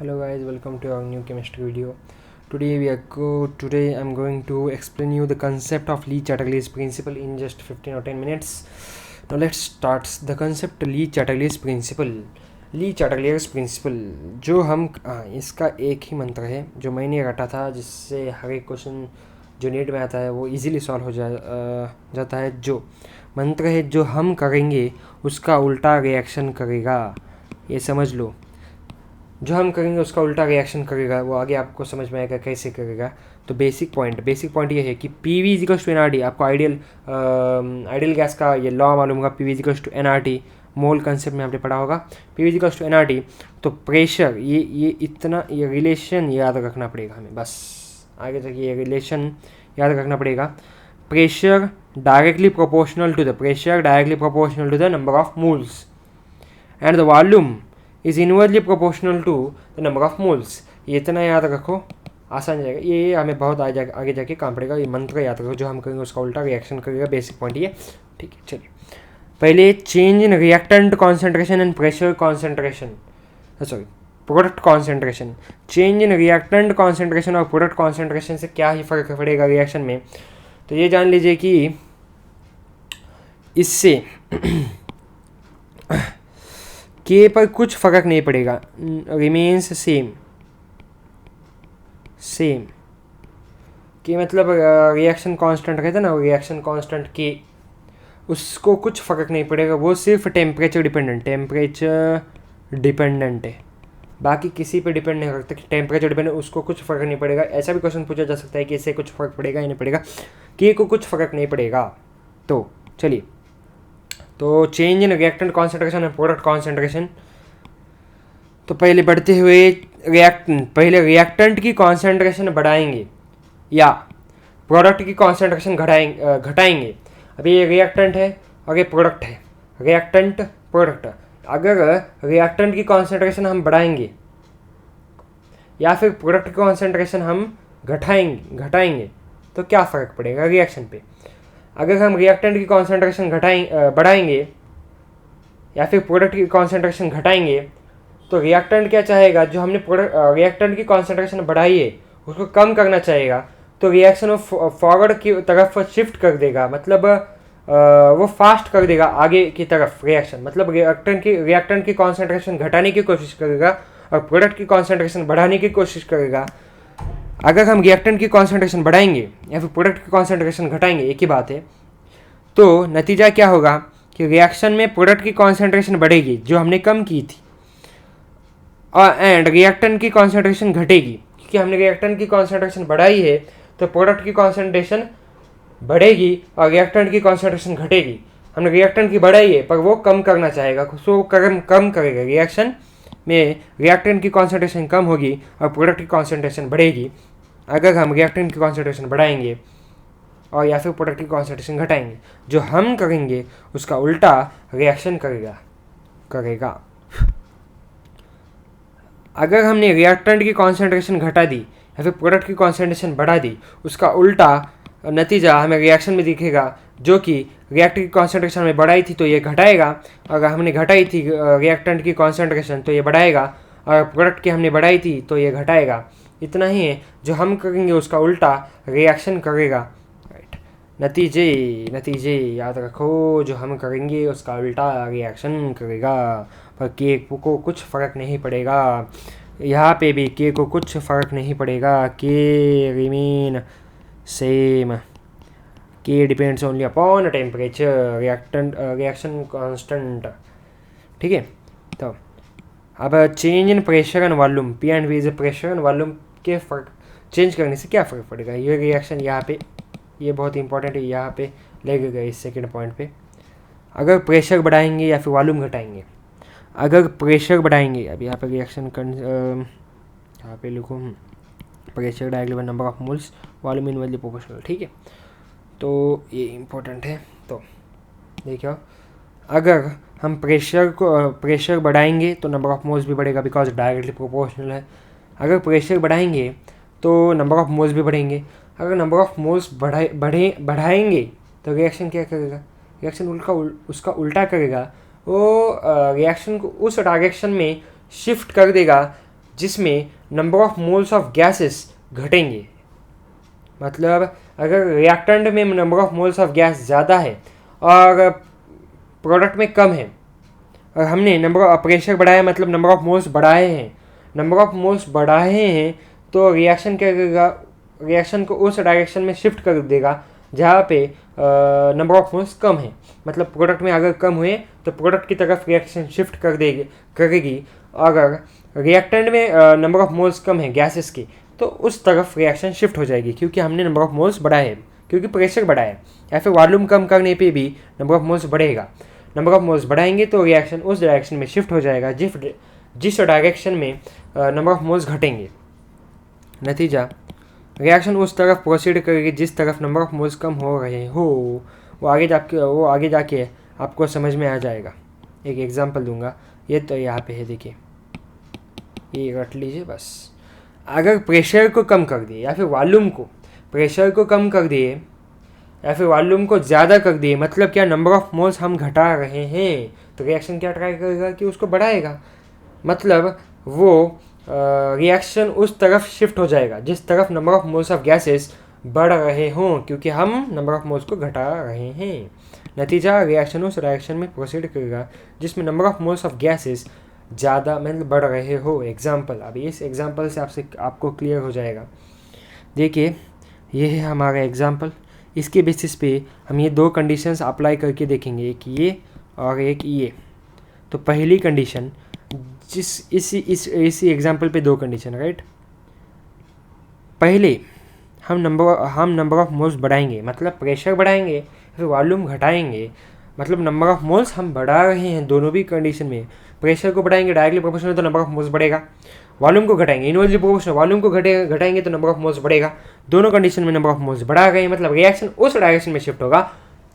Hello guys, welcome to our new chemistry video. Today I'm going to explain you the concept of Lee-Chatterley's principle in just 15 or 10 minutes. Now let's start the concept Lee-Chatterley's principle. Lee-Chatterley's principle जो हम इसका एक ही मंत्र है जो मैंने रटा था, जिससे हर एक क्वेश्चन जो नेट में आता है वो इजीली सॉल्व हो जाता है। जो मंत्र है जो हम करेंगे उसका उल्टा रिएक्शन करेगा, ये समझ लो। जो हम करेंगे उसका उल्टा रिएक्शन करेगा, वो आगे आपको समझ में आएगा कैसे करेगा। तो बेसिक पॉइंट ये है कि P V equals to N R T. आपको आइडियल गैस का ये लॉ मालूम होगा, P V equals to N R T, mole concept में आपने पढ़ा होगा। P V equals to N R T, तो प्रेशर ये रिलेशन याद रखना पड़ेगा हमें, बस आगे तक ये रिलेशन याद रखना पड़ेगा। Pressure directly proportional to the number of moles and the volume is inversely proportional to the number of moles. ये इतना याद रखो, आसान जाएगा। ये हमें बहुत आगे जाके काम पड़ेगा। ये मंत्र याद रखो, जो हम करेंगे उसका उल्टा रिएक्शन करेगा। बेसिक पॉइंट ये, ठीक है। चलिए पहले change in reactant concentration and pressure concentration, sorry product concentration. Change in reactant concentration और प्रोडक्ट कॉन्सेंट्रेशन से क्या ही फर्क पड़ेगा रिएक्शन में, तो ये जान लीजिए कि इससे के पर कुछ फर्क नहीं पड़ेगा, रिमेन्स सेम के मतलब रिएक्शन कांस्टेंट कहते हैं ना, रिएक्शन कांस्टेंट के, उसको कुछ फ़र्क नहीं पड़ेगा। वो सिर्फ टेम्परेचर डिपेंडेंट है, बाकी किसी पे डिपेंड नहीं करता कि टेम्परेचर डिपेंडेंट, उसको कुछ फ़र्क नहीं पड़ेगा। ऐसा भी क्वेश्चन पूछा जा सकता है कि इससे कुछ फ़र्क पड़ेगा या नहीं पड़ेगा, के को कुछ फ़र्क नहीं पड़ेगा। तो चलिए, तो change in reactant concentration and product concentration. तो पहले बढ़ते हुए पहले रिएक्टेंट की कॉन्सेंट्रेशन बढ़ाएंगे या प्रोडक्ट की कॉन्सेंट्रेशन घटाएंगे। अभी ये रिएक्टेंट है और ये प्रोडक्ट है, रिएक्टेंट प्रोडक्ट। अगर रिएक्टेंट की कॉन्सेंट्रेशन हम बढ़ाएंगे या फिर प्रोडक्ट की कॉन्सेंट्रेशन हम घटाएंगे तो क्या फ़र्क पड़ेगा रिएक्शन पे। अगर हम रिएक्टेंट की कॉन्सेंट्रेशन बढ़ाएंगे या फिर प्रोडक्ट की कॉन्सेंट्रेशन घटाएंगे, तो रिएक्टेंट क्या चाहेगा, जो हमने रिएक्टेंट की कॉन्सेंट्रेशन बढ़ाई है उसको कम करना चाहेगा, तो रिएक्शन वो फॉरवर्ड की तरफ शिफ्ट कर देगा, मतलब वो फास्ट कर देगा आगे की तरफ रिएक्शन। मतलब रिएक्टेंट की कॉन्सेंट्रेशन घटाने की कोशिश करेगा और प्रोडक्ट की कॉन्सेंट्रेशन बढ़ाने की कोशिश करेगा। अगर हम रिएक्टेंट की कॉन्सेंट्रेशन बढ़ाएंगे या फिर प्रोडक्ट की कॉन्सेंट्रेशन घटाएंगे, एक ही बात है, तो नतीजा क्या होगा कि रिएक्शन में प्रोडक्ट की कॉन्सेंट्रेशन बढ़ेगी जो हमने कम की थी, और एंड रिएक्टेंट की कॉन्सेंट्रेशन घटेगी, क्योंकि हमने रिएक्टेंट की कॉन्सेंट्रेशन बढ़ाई है तो प्रोडक्ट की कॉन्सेंट्रेशन बढ़ेगी और रिएक्टेंट की कॉन्सेंट्रेशन घटेगी। हमने रिएक्टेंट की बढ़ाई है पर वो कम करना चाहेगा, सो कम करेगा। रिएक्शन में रिएक्टेंट की कॉन्सेंट्रेशन कम होगी और प्रोडक्ट की कॉन्सेंट्रेशन बढ़ेगी अगर हम रिएक्टेंट की कॉन्सेंट्रेशन बढ़ाएंगे और या फिर प्रोडक्ट की कॉन्सेंट्रेशन घटाएंगे। जो हम करेंगे उसका उल्टा रिएक्शन करेगा। अगर हमने रिएक्टेंट की कॉन्सेंट्रेशन घटा दी या फिर प्रोडक्ट की कॉन्सेंट्रेशन बढ़ा दी, उसका उल्टा नतीजा हमें रिएक्शन में दिखेगा, जो कि रिएक्टेंट की कॉन्सेंट्रेशन में बढ़ाई थी तो ये घटाएगा, अगर हमने घटाई थी रिएक्टेंट की कॉन्सेंट्रेशन तो ये बढ़ाएगा, और प्रोडक्ट की हमने बढ़ाई थी तो ये घटाएगा। इतना ही है, जो हम करेंगे उसका उल्टा रिएक्शन करेगा। राइट, नतीजे याद रखो, जो हम करेंगे उसका उल्टा रिएक्शन करेगा, पर के को कुछ फ़र्क नहीं पड़ेगा। यहाँ पे भी के को कुछ फ़र्क नहीं पड़ेगा, K remain same, K depends only upon temperature, reaction constant, ठीक है। तो अब change in pressure and volume, P and V is pressure and volume के फर्क चेंज करने से क्या फ़र्क पड़ेगा। ये रिएक्शन यहाँ पे ये बहुत इंपॉर्टेंट है, यहाँ पे लगेगा इस सेकेंड पॉइंट पे। अगर प्रेशर बढ़ाएंगे या फिर वॉल्यूम घटाएंगे, अगर प्रेशर बढ़ाएंगे, अब यहाँ पे रिएक्शन यहाँ पे लिखो, pressure directly number of moles, volume inversely proportional, ठीक है। तो ये इम्पोर्टेंट है। तो देखिए, अगर हम प्रेशर बढ़ाएंगे तो नंबर ऑफ मोल्स भी बढ़ेगा, बिकॉज डायरेक्टली प्रोपोर्शनल है। अगर प्रेशर बढ़ाएंगे तो नंबर ऑफ मोल्स भी बढ़ेंगे। अगर नंबर ऑफ मोल्स बढ़ाएंगे तो रिएक्शन क्या करेगा, रिएक्शन उसका उल्टा करेगा। वो रिएक्शन को उस डायरेक्शन में शिफ्ट कर देगा जिसमें number of moles of gases घटेंगे। मतलब अगर रिएक्टेंट में number of moles of gas ज़्यादा है और प्रोडक्ट में कम है, और हमने नंबर ऑफ प्रेशर बढ़ाया मतलब नंबर ऑफ मोल्स बढ़ाए हैं, नंबर ऑफ मोल्स बढ़ाए हैं तो रिएक्शन क्या करेगा, रिएक्शन को उस डायरेक्शन में शिफ्ट कर देगा जहाँ पे नंबर ऑफ मोल्स कम है। मतलब प्रोडक्ट में अगर कम हुए तो प्रोडक्ट की तरफ रिएक्शन शिफ्ट करेगी। अगर रिएक्टेंट में नंबर ऑफ मोल्स कम है गैसेस की तो उस तरफ रिएक्शन शिफ्ट हो जाएगी, क्योंकि हमने नंबर ऑफ मोल्स बढ़ाए हैं, क्योंकि प्रेशर बढ़ाया है। या फिर वॉल्यूम कम करने पे भी नंबर ऑफ मोल्स बढ़ेगा। नंबर ऑफ मोल्स बढ़ाएंगे तो रिएक्शन उस डायरेक्शन में शिफ्ट हो जाएगा जिस डायरेक्शन में नंबर ऑफ मोल्स घटेंगे। नतीजा, रिएक्शन उस तरफ प्रोसीड करेगी जिस तरफ नंबर ऑफ मोल्स कम हो रहे हो। वो आगे जाके आपको समझ में आ जाएगा। एक एग्जांपल दूंगा, ये तो यहाँ पे है, देखिए, ये रट लीजिए बस। अगर प्रेशर को कम कर दिए या फिर वॉल्यूम को, प्रेशर को कम कर दिए या फिर वॉल्यूम को ज़्यादा कर दिए, मतलब क्या, नंबर ऑफ मोल्स हम घटा रहे हैं, तो रिएक्शन क्या ट्राई करेगा कि उसको बढ़ाएगा। मतलब वो रिएक्शन उस तरफ शिफ्ट हो जाएगा जिस तरफ number of moles of gases बढ़ रहे हों, क्योंकि हम नंबर ऑफ मोल्स को घटा रहे हैं। नतीजा, रिएक्शन उस डायरेक्शन में प्रोसीड करेगा जिसमें number of moles of gases ज़्यादा मतलब बढ़ रहे हो। एग्जाम्पल, अभी इस एग्जाम्पल से आपको क्लियर हो जाएगा। देखिए, ये है हमारा एग्जाम्पल। इसके बेसिस पे हम ये दो कंडीशंस अप्लाई करके देखेंगे, एक ये और एक ये। तो पहली कंडीशन, इसी एग्जाम्पल पे दो कंडीशन, राइट। पहले हम नंबर ऑफ मोल्स बढ़ाएंगे, मतलब प्रेशर बढ़ाएंगे, फिर वॉल्यूम घटाएंगे, मतलब नंबर ऑफ मोल्स हम बढ़ा रहे हैं दोनों भी कंडीशन में। प्रेशर को बढ़ाएंगे डायरेक्टली प्रोपोर्शनल तो नंबर ऑफ मोल्स बढ़ेगा, वॉल्यूम को घटाएंगे इनवर्सली प्रोपोर्शनल, वॉल्यूम को घटाएंगे तो नंबर ऑफ मोल्स बढ़ेगा। दोनों कंडीशन में नंबर ऑफ मोल्स बढ़ा गए, मतलब रिएक्शन उस डायरेक्शन में शिफ्ट होगा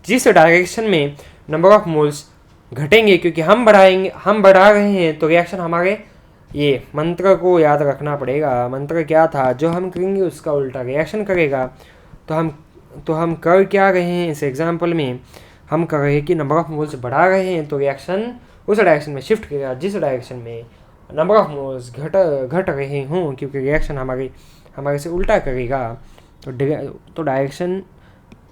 जिस डायरेक्शन में नंबर ऑफ मोल्स घटेंगे, क्योंकि हम बढ़ा रहे हैं। तो रिएक्शन हमारे, ये मंत्र को याद रखना पड़ेगा। मंत्र क्या था, जो हम करेंगे उसका उल्टा रिएक्शन करेगा। तो हम कर क्या रहे हैं इस एग्जाम्पल में, हम कर रहे हैं कि नंबर ऑफ मोल्स बढ़ा रहे हैं तो रिएक्शन उस डायरेक्शन में शिफ्ट करेगा जिस डायरेक्शन में नंबर ऑफ मोल्स घट रहे हों, क्योंकि रिएक्शन हमारे से उल्टा करेगा। तो डायरेक्शन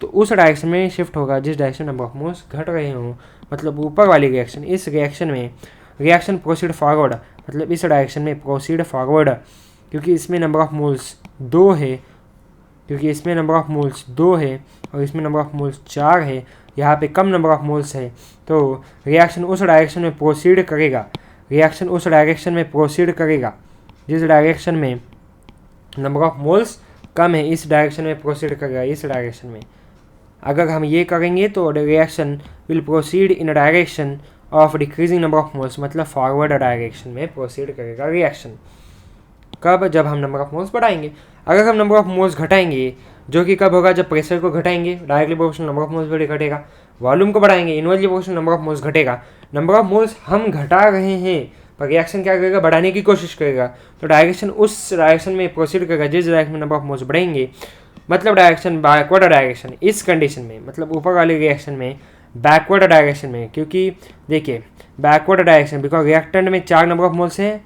तो उस डायरेक्शन में शिफ्ट होगा जिस डायरेक्शन नंबर ऑफ मोल्स घट रहे हों, मतलब ऊपर वाली रिएक्शन। इस रिएक्शन में रिएक्शन प्रोसीड फॉरवर्ड, मतलब इस डायरेक्शन में प्रोसीड फॉरवर्ड, क्योंकि इसमें नंबर ऑफ मोल्स 2 है, क्योंकि इसमें नंबर ऑफ मोल्स 2 है और इसमें नंबर ऑफ मोल्स 4 है। यहाँ पे कम नंबर ऑफ मोल्स है, तो रिएक्शन उस डायरेक्शन में प्रोसीड करेगा। रिएक्शन उस डायरेक्शन में प्रोसीड करेगा जिस डायरेक्शन में नंबर ऑफ मोल्स कम है, इस डायरेक्शन में प्रोसीड करेगा, इस डायरेक्शन में। अगर हम ये करेंगे तो reaction will proceed in direction of decreasing number of moles, मतलब फॉरवर्ड डायरेक्शन में प्रोसीड करेगा रिएक्शन। कब, जब हम नंबर ऑफ मोल्स बढ़ाएंगे। अगर हम नंबर ऑफ मोल्स घटाएंगे, जो कि कब होगा, जब प्रेशर को घटाएंगे directly proportional number of moles भी घटेगा, वॉल्यूम को बढ़ाएंगे inversely proportional number of moles घटेगा। नंबर ऑफ मोल्स हम घटा रहे हैं पर रिएक्शन क्या करेगा, बढ़ाने की कोशिश करेगा। तो डायरेक्शन उस डायरेक्शन में प्रोसीड करेगा जिस डायरेक्शन में नंबर ऑफ मोल्स बढ़ेंगे, मतलब डायरेक्शन बैकवर्ड डायरेक्शन। इस कंडीशन में, मतलब ऊपर वाले रिएक्शन में बैकवर्ड डायरेक्शन में, क्योंकि देखिए बैकवर्ड डायरेक्शन, बिकॉज रिएक्टेंट में 4 नंबर ऑफ मोल्स है,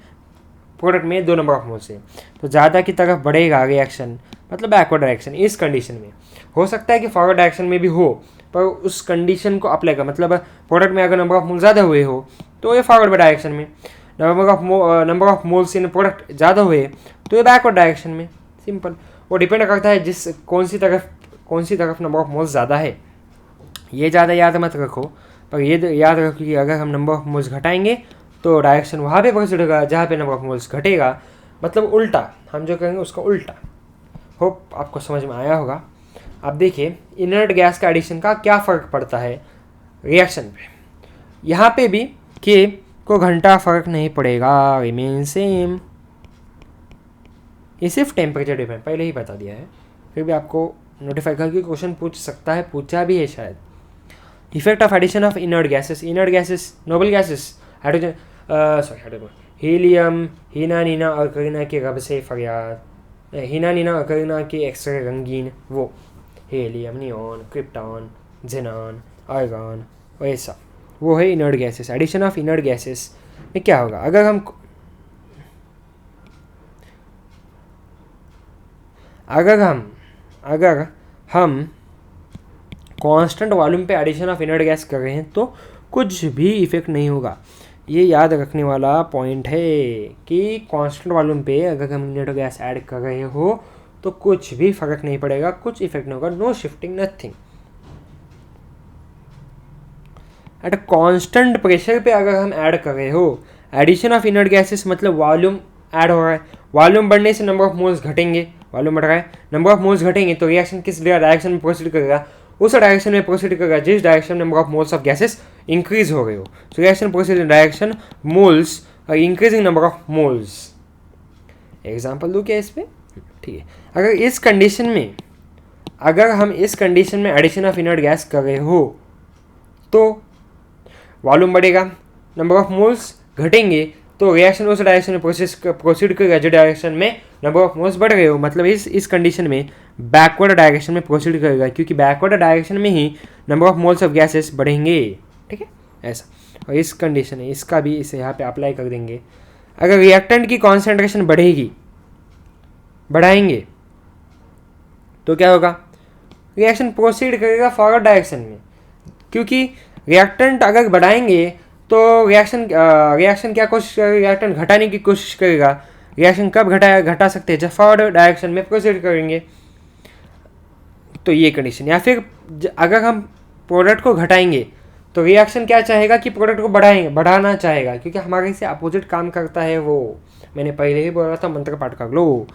प्रोडक्ट में 2 नंबर ऑफ मोल्स है, तो ज़्यादा की तरफ बढ़ेगा रिएक्शन, मतलब बैकवर्ड डायरेक्शन। इस कंडीशन में हो सकता है कि फॉरवर्ड डायरेक्शन में भी हो, पर उस कंडीशन को अप्लाई कर, मतलब प्रोडक्ट में अगर नंबर ऑफ मोल्स ज़्यादा हुए हो तो ये फॉरवर्ड डायरेक्शन में, number of moles in product ज़्यादा हुए तो ये बैकवर्ड डायरेक्शन में। सिंपल, वो डिपेंड करता है कौन सी तरफ नंबर ऑफ मोल्स ज़्यादा है। ये ज़्यादा याद मत रखो, पर ये याद रखो कि अगर हम नंबर ऑफ मोल्स घटाएंगे तो डायरेक्शन वहाँ पे प्रोसीड होगा जहाँ पे नंबर ऑफ मोल्स घटेगा, मतलब उल्टा, हम जो करेंगे उसका उल्टा। होप आपको समझ में आया होगा। अब देखिए इनर्ट गैस का एडिशन का क्या फ़र्क पड़ता है रिएक्शन पे। यहाँ पे भी के को घंटा फ़र्क नहीं पड़ेगा, रिमेन सेम। ये सिर्फ टेम्परेचर डिपेंड, पहले ही बता दिया है, फिर भी आपको नोटिफाई करके क्वेश्चन पूछ सकता है, पूछा भी है शायद। Effect of addition of inert gases, noble gases, hydrogen, helium, Heena Neena और करीना के रब से फरियाद, हीना नीना और करीना के एक्सरे रंगीन, वो helium, neon, krypton, xenon, argon, वैसा वो है inert gases. Addition of inert gases में क्या होगा, अगर हम अगर हम कांस्टेंट वॉल्यूम पे एडिशन ऑफ इनर्ट गैस कर रहे हैं तो कुछ भी इफेक्ट नहीं होगा। ये याद रखने वाला पॉइंट है कि कांस्टेंट वॉल्यूम पे अगर हम इनर्ट गैस ऐड कर रहे हो तो कुछ भी फर्क नहीं पड़ेगा, कुछ इफेक्ट नहीं होगा, no shifting, nothing. At a constant pressure पे अगर हम ऐड कर रहे हो, एडिशन ऑफ इनर्ट गैसेस मतलब वॉल्यूम ऐड हो रहा है, वॉल्यूम बढ़ने से नंबर ऑफ मोल्स घटेंगे, वॉल्यूम बढ़ रहा है, नंबर ऑफ मोल्स घटेंगे तो रिएक्शन किस डायरेक्शन में प्रोसीड करेगा, उस डायरेक्शन में प्रोसीड करेगा जिस डायरेक्शन में number of moles of gases increase हो गए हो। So reaction proceed in direction moles और increasing number of moles. Example दूँ क्या इस पर? ठीक है, अगर हम इस कंडीशन में एडिशन ऑफ इनर्ट गैस कर रहे हो तो वॉल्यूम बढ़ेगा, नंबर ऑफ मोल्स घटेंगे तो रिएक्शन उस डायरेक्शन में प्रोसीड करेगा जो डायरेक्शन में नंबर ऑफ मोल्स बढ़ रहे हो। मतलब इस कंडीशन में बैकवर्ड डायरेक्शन में प्रोसीड करेगा क्योंकि बैकवर्ड डायरेक्शन में ही number of moles of gases बढ़ेंगे। ठीक है, ऐसा। और इस कंडीशन है, इसका भी इसे यहाँ पे अप्लाई कर देंगे। अगर रिएक्टेंट की कॉन्सेंट्रेशन बढ़ाएंगे तो क्या होगा, रिएक्शन प्रोसीड करेगा फॉरवर्ड डायरेक्शन में, क्योंकि रिएक्टेंट अगर बढ़ाएंगे तो रिएक्शन क्या कोशिश करेगा, रिएक्टेंट घटाने की कोशिश करेगा। रिएक्शन कब घटा सकते हैं, जब फॉरवर्ड डायरेक्शन में प्रोसीड करेंगे। तो ये कंडीशन। या फिर अगर हम प्रोडक्ट को घटाएंगे तो रिएक्शन क्या चाहेगा कि प्रोडक्ट को बढ़ाना चाहेगा, क्योंकि हमारे से अपोजिट काम करता है वो। मैंने पहले ही बोला था, मंत्र पाठ कर लो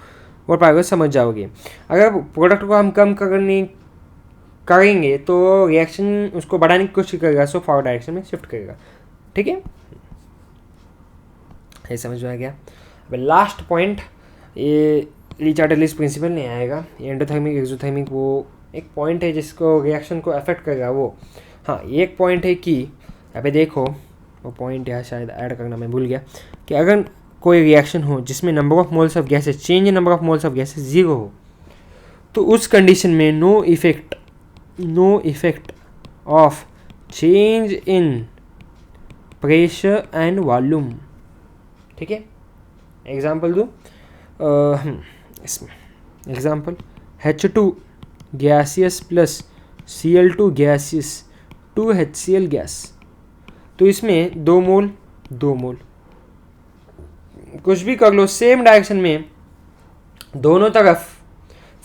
और पाएगा समझ जाओगे। अगर प्रोडक्ट को हम कम करेंगे तो रिएक्शन उसको बढ़ाने की कोशिश करेगा, सो फॉरवर्ड डायरेक्शन में शिफ्ट करेगा। ठीक है, ये समझ में आ गया। अब लास्ट पॉइंट, ये ली चार्टेलिस प्रिंसिपल नहीं आएगा, ये एंडोथर्मिक एक्सोथर्मिक वो एक पॉइंट है जिसको रिएक्शन को अफेक्ट करेगा वो। हाँ, एक पॉइंट है कि अबे देखो, वो पॉइंट यहाँ शायद ऐड करना मैं भूल गया कि अगर कोई रिएक्शन हो जिसमें number of moles of gases, change in number of moles of gases 0 हो, तो उस कंडीशन में no effect of change in pressure and volume. ठीक है, एग्जाम्पल दूँ इसमें, example H2 gaseous plus Cl2 gaseous 2HCl gas. तो इसमें 2 मोल कुछ भी कर लो, सेम डायरेक्शन में दोनों तरफ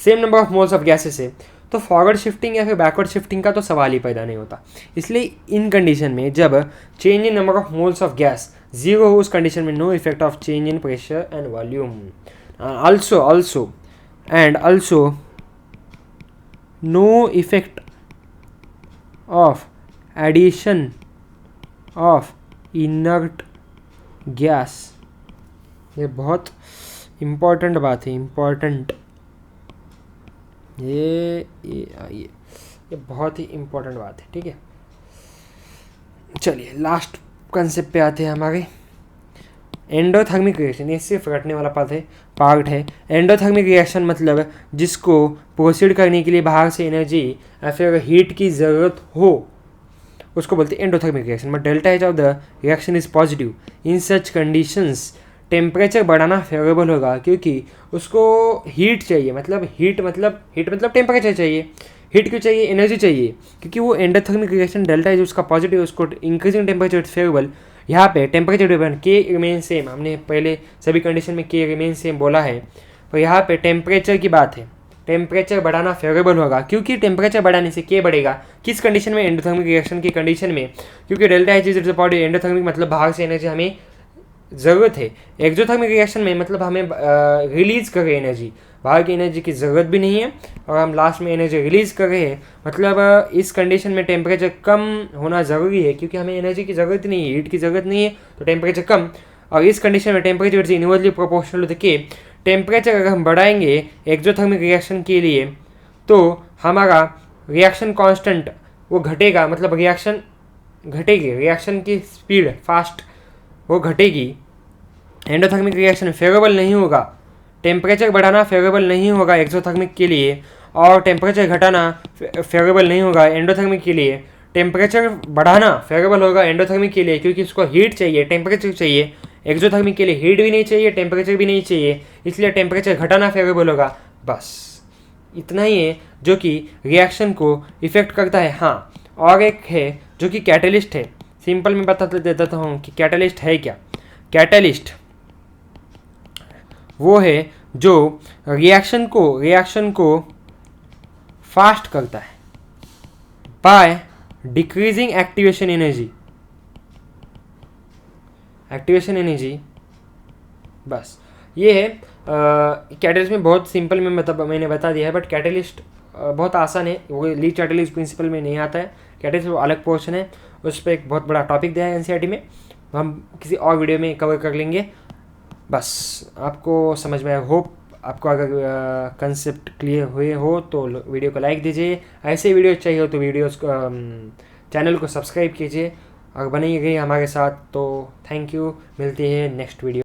same number of moles of gases है, तो फॉरवर्ड शिफ्टिंग या फिर बैकवर्ड शिफ्टिंग का तो सवाल ही पैदा नहीं होता। इसलिए इन कंडीशन में जब change in number of moles of gas 0 हो, उस कंडीशन में no effect of change in pressure and volume. also no effect of addition of inert gas। ये बहुत इम्पॉर्टेंट बात है, ये बहुत ही इम्पोर्टेंट बात है। ठीक है, चलिए लास्ट कंसेप्ट पे आते हैं हमारे। एंडोथर्मिक रिएक्शन, ये सिर्फ रटने वाला पार्ट है। एंडोथर्मिक रिएक्शन मतलब जिसको प्रोसीड करने के लिए बाहर से एनर्जी या फिर हीट की ज़रूरत हो उसको बोलते हैं endothermic reaction. But delta H of the reaction is positive. In such conditions temperature बढ़ाना फेवरेबल होगा, क्योंकि उसको हीट चाहिए, मतलब हीट मतलब टेम्परेचर चाहिए। हीट क्यों चाहिए, एनर्जी चाहिए, क्योंकि वो एंडोथर्मिक रिएक्शन डेल्टा एच उसका पॉजिटिव, उसको इंक्रीजिंग टेम्परेचर फेवरेबल। यहाँ पे टेम्परेचर डिपेंड, के रिमेन सेम, हमने पहले सभी कंडीशन में के रिमेन सेम बोला है, तो यहाँ पे टेम्परेचर की बात है। टेम्परेचर बढ़ाना फेवरेबल होगा, क्योंकि टेम्परेचर बढ़ाने से के बढ़ेगा। किस कंडीशन में, एंडोथर्मिक रिएक्शन की कंडीशन में, क्योंकि delta H is positive. Endothermic मतलब बाहर से एनर्जी हमें ज़रूरत है। एक्सोथर्मिक रिएक्शन में मतलब हमें रिलीज़ कर रहे हैं एनर्जी, बाहर की एनर्जी की ज़रूरत भी नहीं है और हम लास्ट में एनर्जी रिलीज़ कर रहे हैं। मतलब इस कंडीशन में टेम्परेचर कम होना ज़रूरी है, क्योंकि हमें एनर्जी की ज़रूरत नहीं है, हीट की ज़रूरत नहीं है, तो टेम्परेचर कम। और इस कंडीशन में temperature is inversely proportional to the K. टेम्परेचर अगर हम बढ़ाएंगे एक्सोथर्मिक रिएक्शन के लिए तो हमारा रिएक्शन कांस्टेंट वो घटेगा, मतलब रिएक्शन घटेगी, रिएक्शन की स्पीड फास्ट वो घटेगी। एंडोथर्मिक रिएक्शन फेवरेबल नहीं होगा, टेम्परेचर बढ़ाना फेवरेबल नहीं होगा एक्सोथर्मिक के लिए, और टेम्परेचर घटाना फेवरेबल नहीं होगा एंडोथर्मिक के लिए। टेम्परेचर बढ़ाना फेवरेबल होगा एंडोथर्मिक के लिए, क्योंकि उसको हीट चाहिए, टेम्परेचर चाहिए। एक्सोथर्मिक के लिए हीट भी नहीं चाहिए, टेम्परेचर भी नहीं चाहिए, इसलिए टेम्परेचर घटाना फेवरेबल होगा। बस इतना ही है जो कि रिएक्शन को इफ़ेक्ट करता है। हाँ, और एक है जो कि कैटलिस्ट है। सिंपल में बता देता हूँ कि कैटलिस्ट है क्या। कैटलिस्ट वो है जो रिएक्शन को फास्ट करता है बाय डिक्रीजिंग एक्टिवेशन एनर्जी। बस ये है कैटलिस्ट में बहुत सिंपल में मैंने बता दिया है, बट कैटलिस्ट बहुत आसान है। वो लीड कैटलिस्ट प्रिंसिपल में नहीं आता है। कैटलिस्ट वो अलग पोर्शन है, उस पर एक बहुत बड़ा टॉपिक दिया है एनसीईआरटी में, हम किसी और वीडियो में कवर कर लेंगे। बस आपको समझ में आया। होप आपको अगर कंसेप्ट क्लियर हुए हो तो वीडियो को लाइक दीजिए। ऐसे वीडियो चाहिए हो तो चैनल को सब्सक्राइब कीजिए और बने रहिए हमारे साथ। तो थैंक यू, मिलती है नेक्स्ट वीडियो।